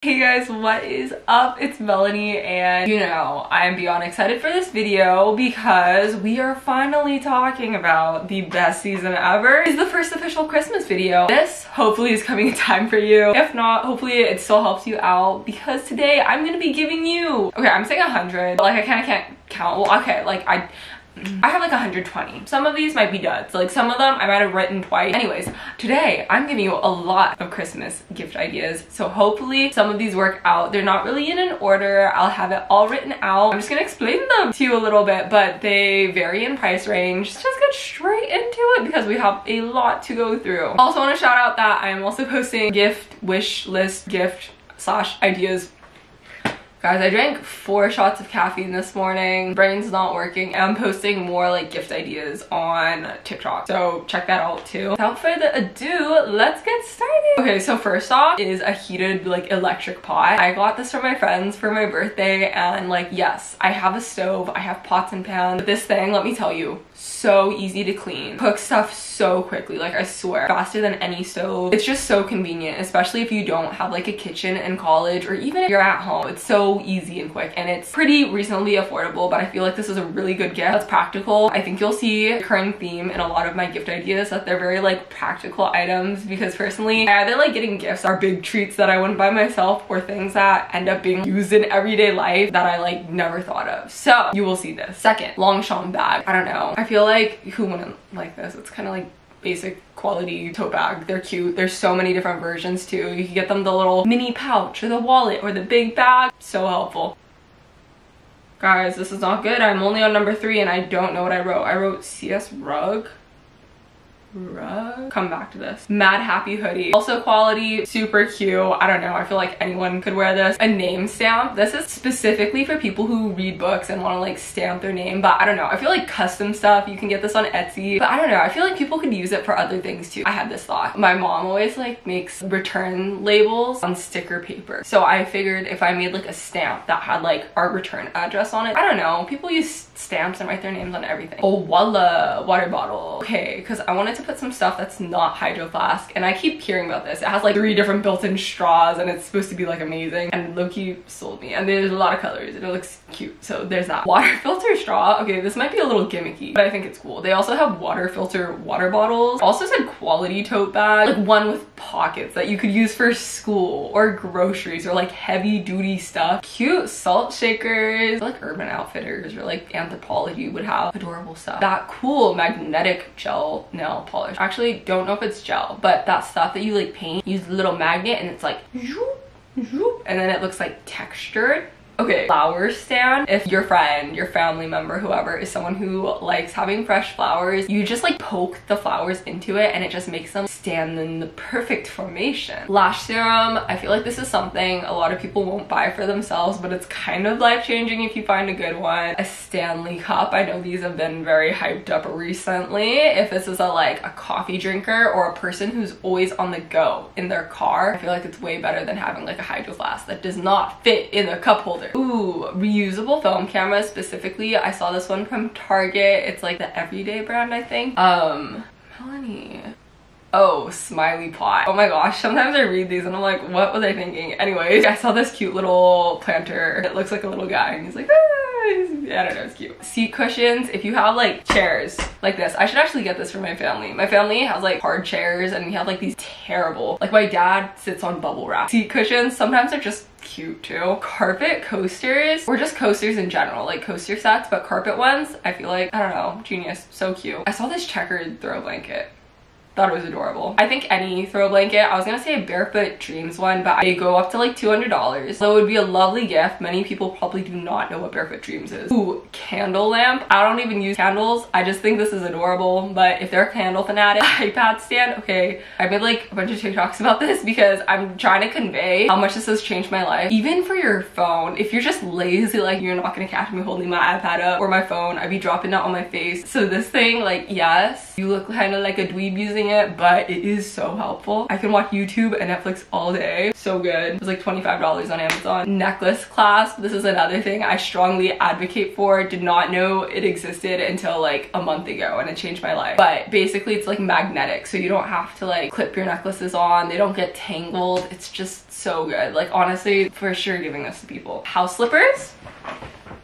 Hey guys, what is up? It's Melanie, and you know, I am beyond excited for this video because we are finally talking about the best season ever. It's the first official Christmas video. This hopefully is coming in time for you. If not, hopefully it still helps you out because today I'm gonna be giving you, okay, I'm saying 100, but like I kind of can't count. Well, okay, like I have like 120. Some of these might be duds. Like some of them I might have written twice. Anyways, today I'm giving you a lot of Christmas gift ideas. So hopefully some of these work out. They're not really in an order. I'll have it all written out. I'm just gonna explain them to you a little bit, but they vary in price range. Let's just get straight into it because we have a lot to go through. Also want to shout out that I am also posting gift wish list gift / ideas. Guys, I drank 4 shots of caffeine this morning. Brain's not working. I'm posting more like gift ideas on TikTok, so check that out too. Without further ado, let's get started. Okay, so first off is a heated like electric pot. I got this from my friends for my birthday, and like, yes, I have a stove, I have pots and pans, but this thing, let me tell you, so easy to clean. Cooks stuff so quickly, like I swear, faster than any stove. It's just so convenient, especially if you don't have like a kitchen in college or even if you're at home. It's so easy and quick, and it's pretty reasonably affordable, but I feel like this is a really good gift that's practical. I think you'll see a recurring theme in a lot of my gift ideas that they're very like practical items, because personally I either like getting gifts are big treats that I wouldn't buy myself or things that end up being used in everyday life that I like never thought of. So you will see this. Second, longvhamp bag. I don't know, I feel like who wouldn't like this? It's kind of like basic quality tote bag. They're cute. There's so many different versions too. You can get them the little mini pouch or the wallet or the big bag. So helpful. Guys, this is not good. I'm only on number 3 and I don't know what I wrote. I wrote CS rug. Come back to this. Mad Happy hoodie. Also quality, super cute. I don't know, I feel like anyone could wear this. A name stamp. This is specifically for people who read books and want to like stamp their name, but I don't know, I feel like custom stuff, you can get this on Etsy, but I don't know, I feel like people could use it for other things too. I had this thought. My mom always like makes return labels on sticker paper, so I figured if I made like a stamp that had like our return address on it. I don't know, people use stamps and write their names on everything. Owala water bottle. Okay, because I wanted to put some stuff that's not hydro flask, and I keep hearing about this. It has like 3 different built-in straws and it's supposed to be like amazing, and Locke sold me, and there's a lot of colors and it looks cute, so there's that. Water filter straw. Okay, this might be a little gimmicky, but I think it's cool. They also have water filter water bottles. Also said quality tote bag, like one with pockets that you could use for school or groceries or like heavy duty stuff. Cute salt shakers, like Urban Outfitters or like Anthropologie would have adorable stuff. That cool magnetic gel nail polish. Actually don't know if it's gel, but that stuff that you like paint, use a little magnet and it's like and then it looks like textured. Okay, flower stand. If your friend, your family member, whoever is someone who likes having fresh flowers, you just like poke the flowers into it and it just makes them stand in the perfect formation. Lash serum. I feel like this is something a lot of people won't buy for themselves, but it's kind of life-changing if you find a good one. A Stanley cup. I know these have been very hyped up recently. If this is like a coffee drinker or a person who's always on the go in their car, I feel like it's way better than having like a hydro flask that does not fit in the cup holder. Ooh, reusable film camera. Specifically, I saw this one from Target. It's like the Everyday brand, I think. Melanie. Oh, smiley pot. Oh my gosh, sometimes I read these and I'm like, what was I thinking? Anyways, I saw this cute little planter. It looks like a little guy and he's like, ah. Yeah, I don't know, it's cute. Seat cushions. If you have like chairs like this, I should actually get this for my family. My family has like hard chairs and we have like these terrible, like my dad sits on bubble wrap. Seat cushions, sometimes they're just cute too. Carpet coasters, or just coasters in general, like coaster sets, but carpet ones, I feel like, I don't know, genius, so cute. I saw this checkered throw blanket. Thought it was adorable. I think any throw blanket, I was gonna say a Barefoot Dreams one, but they go up to like $200. So it would be a lovely gift. Many people probably do not know what Barefoot Dreams is. Ooh, candle lamp. I don't even use candles. I just think this is adorable, but if they're a candle fanatic, iPad stand. Okay, I made like a bunch of TikToks about this because I'm trying to convey how much this has changed my life. Even for your phone, if you're just lazy, like you're not gonna catch me holding my iPad up or my phone, I'd be dropping it on my face. So this thing, like, yes, you look kind of like a dweeb using it, but it is so helpful. I can watch YouTube and Netflix all day. So good. It was like $25 on Amazon. Necklace clasp. This is another thing I strongly advocate for. Did not know it existed until like a month ago, and it changed my life. But basically it's like magnetic, so you don't have to like clip your necklaces on. They don't get tangled. It's just so good. Like honestly, for sure giving this to people. House slippers.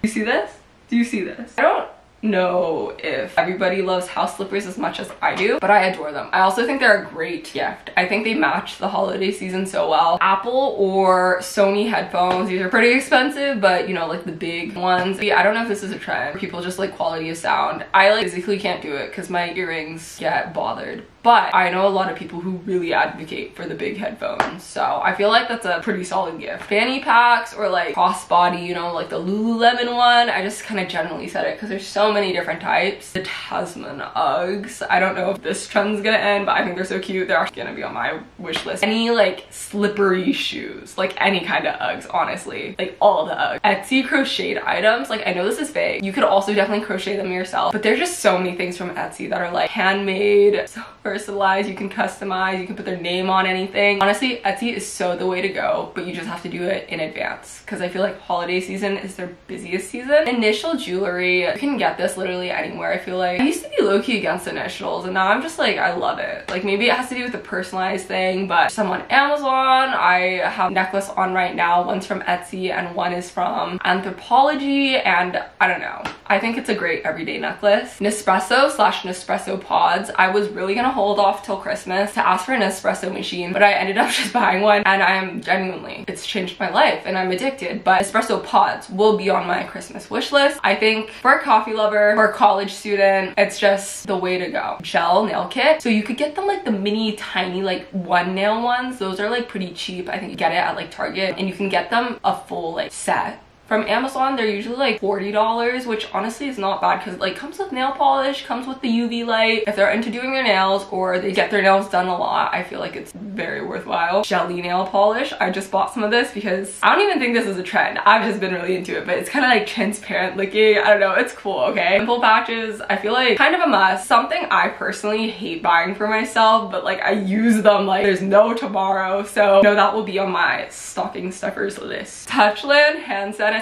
You see this? Do you see this? I don't know if everybody loves house slippers as much as I do, but I adore them. I also think they're a great gift. I think they match the holiday season so well. Apple or Sony headphones, these are pretty expensive, but you know, like the big ones. I don't know if this is a trend. People just like quality of sound. I like physically can't do it because my earrings get bothered. But I know a lot of people who really advocate for the big headphones, so I feel like that's a pretty solid gift. Fanny packs or like crossbody, you know, like the Lululemon one. I just kind of generally said it because there's so many different types. The Tazman Uggs. I don't know if this trend's gonna end, but I think they're so cute. They're actually gonna be on my wish list. Any like slippery shoes, like any kind of Uggs, honestly. Like all the Uggs. Etsy crocheted items. Like I know this is fake. You could also definitely crochet them yourself, but there's just so many things from Etsy that are like handmade, so personalized, you can customize, you can put their name on anything. Honestly, Etsy is so the way to go, but you just have to do it in advance because I feel like holiday season is their busiest season. Initial jewelry, you can get this literally anywhere. I feel like I used to be low-key against initials, and now I'm just like, I love it. Like maybe it has to do with the personalized thing, but some on Amazon. I have a necklace on right now. One's from Etsy and one is from Anthropology, and I don't know. I think it's a great everyday necklace. Nespresso/Nespresso pods. I was really gonna hold off till Christmas to ask for an espresso machine, but I ended up just buying one, and I am genuinely, it's changed my life and I'm addicted. But espresso pods will be on my Christmas wish list. I think for a coffee lover, for a college student, it's just the way to go. Gel nail kit. So you could get them like the mini tiny like one nail ones. Those are like pretty cheap. I think you get it at like Target, and you can get them a full like set. From Amazon, they're usually like $40, which honestly is not bad because it like comes with nail polish, comes with the UV light. If they're into doing their nails or they get their nails done a lot, I feel like it's very worthwhile. Jelly nail polish. I just bought some of this because I don't even think this is a trend. I've just been really into it, but it's kind of like transparent looking. I don't know, it's cool, okay? Pimple patches, I feel like kind of a must. Something I personally hate buying for myself, but like I use them like there's no tomorrow. So no, that will be on my stocking stuffers list. Touchland hand sanitizer,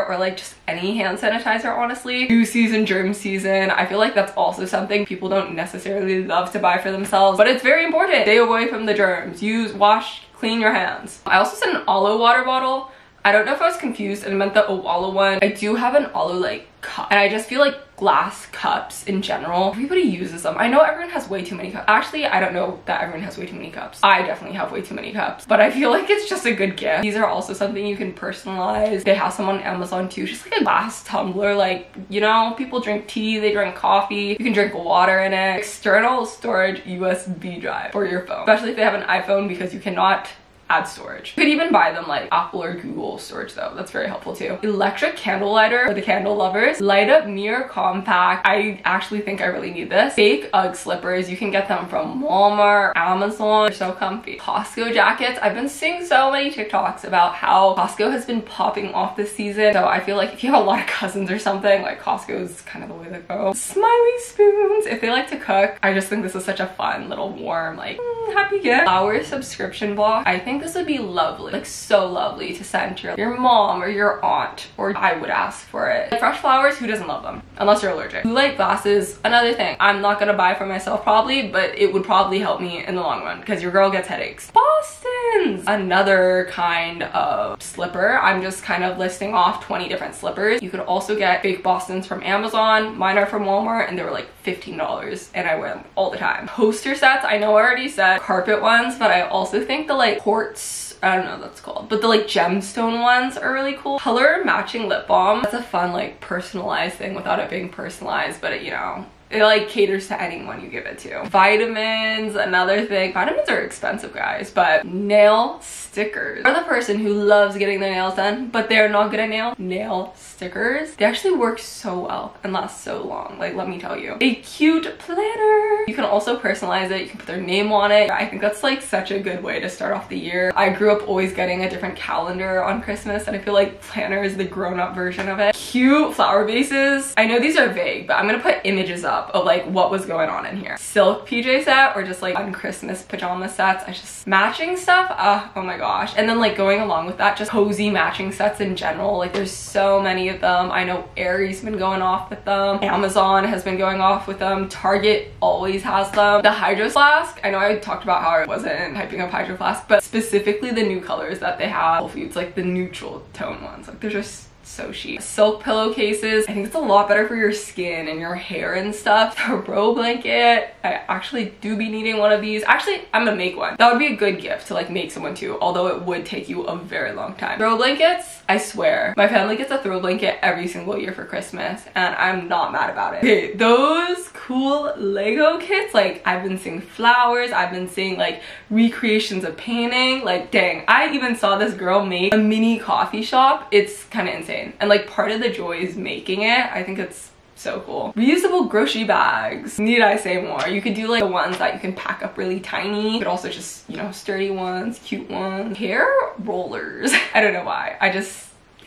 or like just any hand sanitizer, honestly. Flu season, germ season, I feel like that's also something people don't necessarily love to buy for themselves, but it's very important. Stay away from the germs. Wash, clean your hands. I also said an ollo water bottle. I don't know if I was confused and meant the owala one. I do have an ollo like cup, and I just feel like glass cups in general, everybody uses them. I know everyone has way too many cups. Actually, I don't know that everyone has way too many cups. I definitely have way too many cups, but I feel like it's just a good gift. These are also something you can personalize. They have some on Amazon too, just like a glass tumbler. Like, you know, people drink tea, they drink coffee, you can drink water in it. External storage USB drive for your phone, especially if they have an iPhone, because you cannot add storage. You could even buy them like Apple or Google storage though. That's very helpful too. Electric candle lighter for the candle lovers. Light up mirror compact. I actually think I really need this. Fake Ugg slippers. You can get them from Walmart, Amazon. They're so comfy. Costco jackets. I've been seeing so many TikToks about how Costco has been popping off this season. So I feel like if you have a lot of cousins or something, like Costco is kind of the way to go. Smiley spoons. If they like to cook, I just think this is such a fun little warm like happy gift. Flower subscription box. I think this would be lovely, like so lovely to send to your mom or your aunt, or I would ask for it. Like fresh flowers, who doesn't love them? Unless you're allergic. Blue light glasses, another thing I'm not gonna buy for myself probably, but it would probably help me in the long run because your girl gets headaches. Boston's, another kind of slipper. I'm just kind of listing off 20 different slippers. You could also get fake Boston's from Amazon. Mine are from Walmart and they were like $15 and I wear them all the time. Poster sets, I know I already said carpet ones, but I also think the like quartz, I don't know what that's called, but the like gemstone ones are really cool. Color matching lip balm. That's a fun like personalized thing without it being personalized, but it, you know, it like caters to anyone you give it to. Vitamins, another thing. Vitamins are expensive, guys, but nail stickers. For the person who loves getting their nails done, but they're not good at nail stickers. They actually work so well and last so long. Like, let me tell you. A cute planner. You can also personalize it. You can put their name on it. I think that's like such a good way to start off the year. I grew up always getting a different calendar on Christmas, and I feel like planner is the grown-up version of it. Cute flower vases. I know these are vague, but I'm gonna put images up up of like what was going on in here. Silk PJ set or just like fun Christmas pajama sets. I just matching stuff. Oh my gosh. And then like going along with that, just cozy matching sets in general. Like there's so many of them. I know Aerie's been going off with them. Amazon has been going off with them. Target always has them. The Hydro Flask. I know I talked about how I wasn't hyping up Hydro Flask, but specifically the new colors that they have. Whole Foods, like the neutral tone ones. Like they're just so chic. Silk pillowcases. I think it's a lot better for your skin and your hair and stuff. Throw blanket. I actually do be needing one of these. Actually, I'm gonna make one. That would be a good gift to like make someone too, although it would take you a very long time. Throw blankets, I swear. My family gets a throw blanket every single year for Christmas and I'm not mad about it. Okay, those cool Lego kits, like I've been seeing flowers, I've been seeing like recreations of painting. Like dang, I even saw this girl make a mini coffee shop. It's kind of insane. And like part of the joy is making it. I think it's so cool. Reusable grocery bags. Need I say more? You could do like the ones that you can pack up really tiny, but also just, you know, sturdy ones, cute ones. Hair rollers. I don't know why.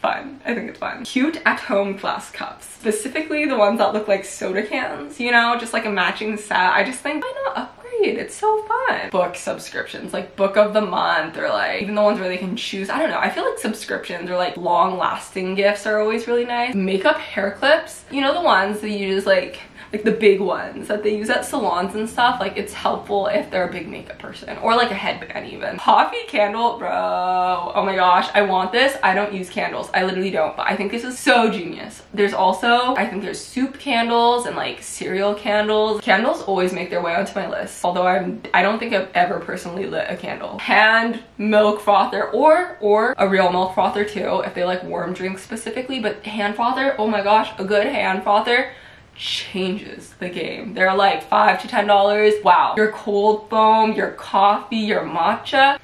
Fun. I think it's fun. Cute at-home glass cups. Specifically the ones that look like soda cans, you know, just like a matching set. I just think, why not upgrade? It's so fun. Book subscriptions, like book of the month, or like even the ones where they can choose. I don't know. I feel like subscriptions or like long-lasting gifts are always really nice. Makeup hair clips. You know, the ones that you use like the big ones that they use at salons and stuff. Like it's helpful if they're a big makeup person, or like a headband even. Coffee candle, bro. Oh my gosh, I want this. I don't use candles. I literally don't, but I think this is so genius. There's also, I think there's soup candles and like cereal candles. Candles always make their way onto my list, although I don't think I've ever personally lit a candle. Hand milk frother or a real milk frother too, if they like warm drinks specifically, but hand frother, oh my gosh, a good hand frother changes the game. They're like $5 to $10. Wow. Your cold foam, your coffee, your matcha.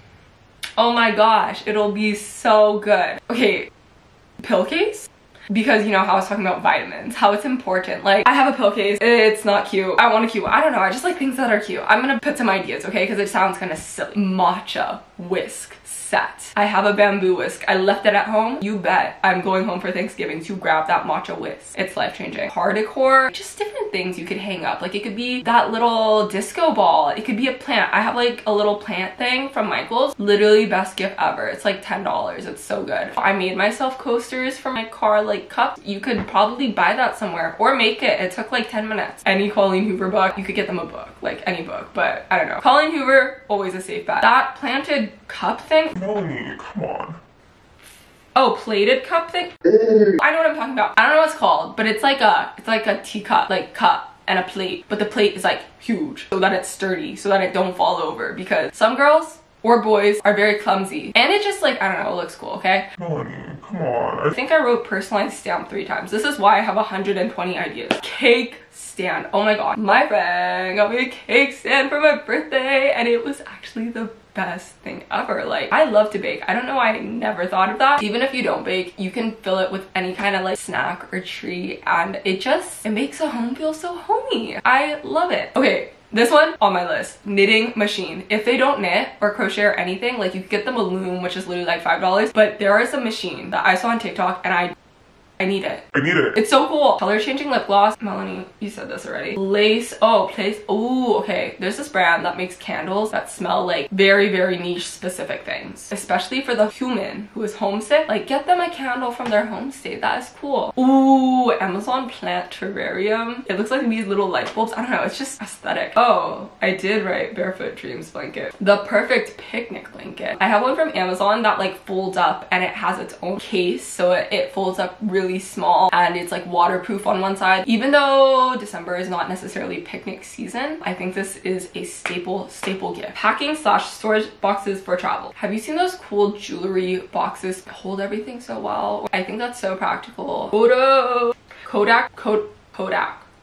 Oh my gosh, it'll be so good. Okay, pill case. Because you know how I was talking about vitamins, how it's important. Like I have a pill case, it's not cute. I want a cute one. I don't know, I just like things that are cute. I'm gonna put some ideas, okay, because it sounds kind of silly. Matcha whisk set. I have a bamboo whisk. I left it at home. You bet I'm going home for Thanksgiving to grab that matcha whisk. It's life-changing. Car decor, just different things you could hang up. Like it could be that little disco ball. It could be a plant. I have like a little plant thing from Michael's. Literally best gift ever. It's like $10. It's so good. I made myself coasters for my car, like cups. You could probably buy that somewhere or make it. It took like 10 minutes. Any Colleen Hoover book, you could get them a book, like any book, but I don't know. Colleen Hoover, always a safe bet. That planted cup thing. Melanie, come on. Oh, plated cup thing? I know what I'm talking about. I don't know what it's called, but it's like a teacup, like cup and a plate, but the plate is like huge so that it's sturdy, so that it don't fall over, because some girls or boys are very clumsy and it just like, I don't know, it looks cool, okay? Melanie, come on. I think I wrote personalized stamp 3 times. This is why I have 120 ideas. Cake stand. Oh my god. My friend got me a cake stand for my birthday and it was actually the best thing ever. Like I love to bake. I don't know why I never thought of that. Even if you don't bake, you can fill it with any kind of like snack or treat and it makes a home feel so homey. I love it. Okay, this one on my list, knitting machine. If they don't knit or crochet or anything, like you could get them a loom, which is literally like $5, but there is a machine that I saw on TikTok and I need it. I need it. It's so cool. Color changing lip gloss. Melanie, you said this already. Lace. Oh, place. Oh, okay. There's this brand that makes candles that smell like very, very niche specific things. Especially for the human who is homesick. Like get them a candle from their home state. That is cool. Ooh, Amazon plant terrarium. It looks like these little light bulbs. I don't know. It's just aesthetic. Oh, I did write barefoot dreams blanket. The perfect picnic blanket. I have one from Amazon that like folds up and it has its own case. So it folds up really small and it's like waterproof on one side. Even though December is not necessarily picnic season, I think this is a staple gift. Packing / storage boxes for travel. Have you seen those cool jewelry boxes? Hold everything so well. I think that's so practical. Kodak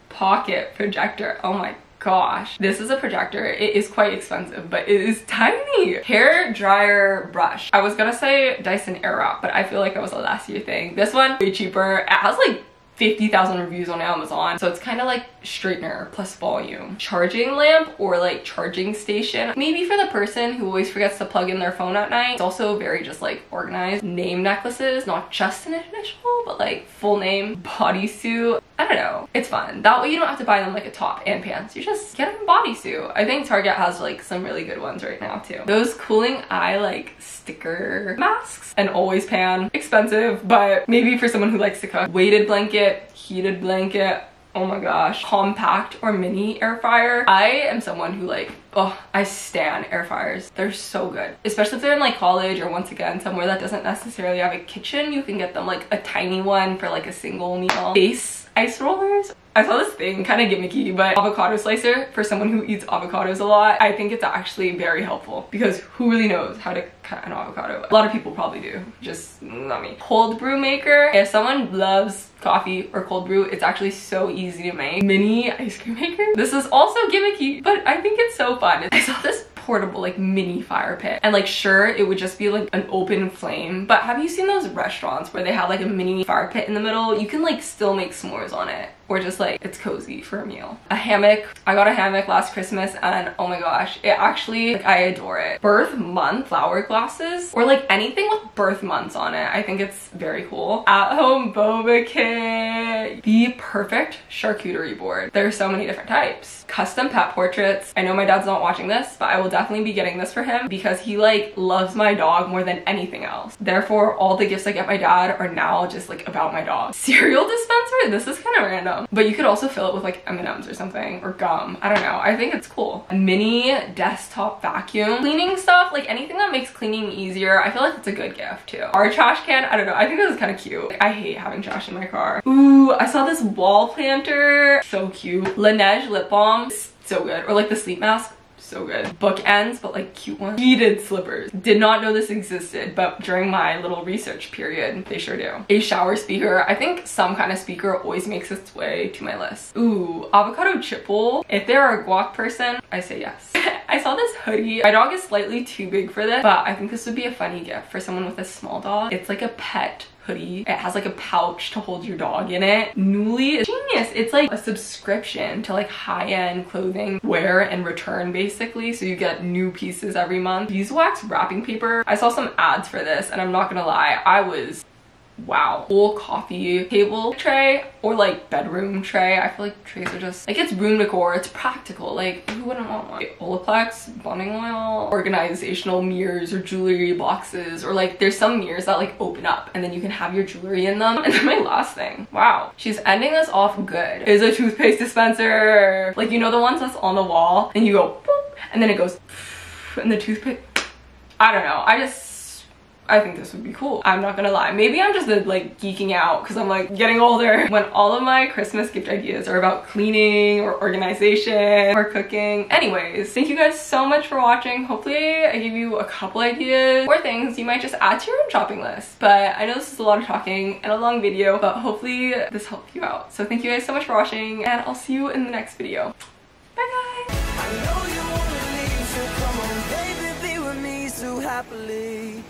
pocket projector. Oh my gosh, this is a projector. It is quite expensive, but it is tiny. Hair dryer brush. I was gonna say Dyson Airwrap, but I feel like that was a last year thing. This one, way cheaper. It has like 50,000 reviews on Amazon, so it's kind of like straightener plus volume. Charging lamp or like charging station, maybe for the person who always forgets to plug in their phone at night. It's also very just like organized. Name necklaces, not just an initial, but like full name. Bodysuit. I don't know. It's fun. That way you don't have to buy them like a top and pants. You just get them a bodysuit. I think Target has like some really good ones right now too. Those cooling eye like sticker masks and always pan. Expensive, but maybe for someone who likes to cook. Weighted blanket, heated blanket. Oh my gosh. Compact or mini air fryer. I am someone who like, oh, I stan air fryers. They're so good. Especially if they're in like college or once again somewhere that doesn't necessarily have a kitchen. You can get them like a tiny one for like a single meal. Base ice rollers. I saw this thing, kind of gimmicky, but avocado slicer for someone who eats avocados a lot. I think it's actually very helpful because who really knows how to cut an avocado? A lot of people probably do, just not me. Cold brew maker. If someone loves coffee or cold brew, it's actually so easy to make. Mini ice cream maker. This is also gimmicky, but I think it's so fun. I saw this portable like mini fire pit and like sure it would just be like an open flame, but have you seen those restaurants where they have like a mini fire pit in the middle? You can like still make s'mores on it, or just like it's cozy for a meal. A hammock. I got a hammock last Christmas and oh my gosh, it actually, like, I adore it. Birth month flower glasses or like anything with birth months on it. I think it's very cool. At home boba kit. The perfect charcuterie board. There's so many different types. Custom pet portraits. I know my dad's not watching this, but I will definitely be getting this for him because he like loves my dog more than anything else. Therefore, all the gifts I get my dad are now just like about my dog. Cereal dispenser. This is kind of random, but you could also fill it with like M&Ms or something, or gum. I don't know. I think it's cool. A mini desktop vacuum. Cleaning stuff, like anything that makes cleaning easier. I feel like it's a good gift too. Our trash can. I don't know. I think this is kind of cute. Like, I hate having trash in my car. Ooh, I saw this wall planter. So cute. Laneige lip balm. So good. Or like the sleep mask. So good. Bookends, but like cute ones. Heated slippers. Did not know this existed, but during my little research period, they sure do. A shower speaker. I think some kind of speaker always makes its way to my list. Ooh, avocado chip bowl. If they're a guac person, I say yes. I saw this hoodie. My dog is slightly too big for this, but I think this would be a funny gift for someone with a small dog. It's like a pet hoodie. It has like a pouch to hold your dog in it. Nuuly, genius. It's like a subscription to like high-end clothing, wear and return basically, so you get new pieces every month. Beeswax wrapping paper. I saw some ads for this and I'm not gonna lie, I was wow. Full coffee table tray or like bedroom tray. I feel like trays are just like, it's room decor, it's practical. Like who wouldn't want one? Olaplex, bonding oil, organizational mirrors or jewelry boxes, or like there's some mirrors that like open up and then you can have your jewelry in them. And then my last thing, wow, she's ending this off good, is a toothpaste dispenser. Like, you know the ones that's on the wall and you go boop and then it goes and the toothpick. I don't know. I think this would be cool. I'm not gonna lie. Maybe I'm just like geeking out because I'm like getting older when all of my Christmas gift ideas are about cleaning or organization or cooking. Anyways, thank you guys so much for watching. Hopefully I gave you a couple ideas or things you might just add to your own shopping list. But I know this is a lot of talking and a long video, but hopefully this helped you out. So thank you guys so much for watching and I'll see you in the next video. Bye guys. I know you wanna leave, so come on, baby, be with me so happily.